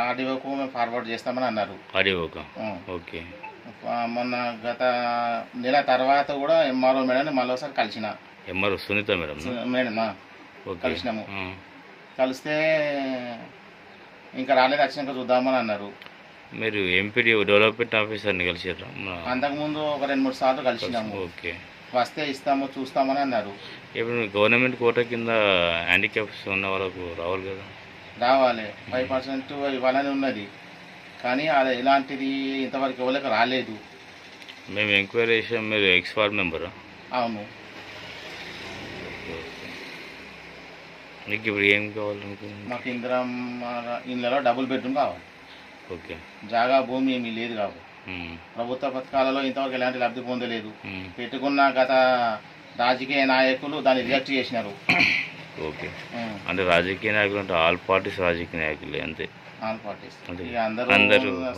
ఆర్డీఓకు మేము ఫార్వర్డ్ చేస్తామని అన్నారు. ఆర్డీఓకా? ఉం. ఓకే. మొన్న గత నెల తర్వాత కూడా ఎంఆర్ఓ మేడం మళ్ళీ ఒకసారి కలిసిన. MRO Sunitha madam? Madam okay. కలిసినాము. కలిస్తే ఇంకా రాలేదు, వచ్చినాక చూద్దామని అన్నారు. మీరు ఎంపీడీ డెవలప్మెంట్ ఆఫీసర్ని కలిసారా? అంతకుముందు ఒక 2-3 సార్లు కలిసినాము. ఓకే. వస్తే ఇస్తాము చూస్తామని అన్నారు. ఇప్పుడు గవర్నమెంట్ కోటా కింద హ్యాండిక్యాప్స్ ఉన్న వాళ్ళకు రావాలి కదా? రావాలి, 5% ఇవ్వాలని ఉన్నది. కానీ అది ఇలాంటిది ఇంతవరకు ఎవరికి రాలేదు. మేము ఎంక్వైరీ చేసాం. మీరు ఎక్స్-వార్డ్ మెంబరా? అవును. మీకు ఇప్పుడు ఏం కావాలనుకుంటున్నారు? మాకు ఇందులో డబుల్ బెడ్రూమ్ కావాలి. ఓకే. జాగా భూమి ఏమీ లేదు కాబట్టి ప్రభుత్వ పథకాలలో ఇంతవరకు ఎలాంటి లబ్ధి పొందలేదు. పెట్టుకున్న గత రాజకీయ నాయకులు దాన్ని రిజెక్ట్ చేసినారు. ఓకే. అంటే రాజకీయ నాయకులు అంటే ఆల్ పార్టీస్ రాజకీయ నాయకులే అంతే? ఆల్ పార్టీస్ అంటే అందరూ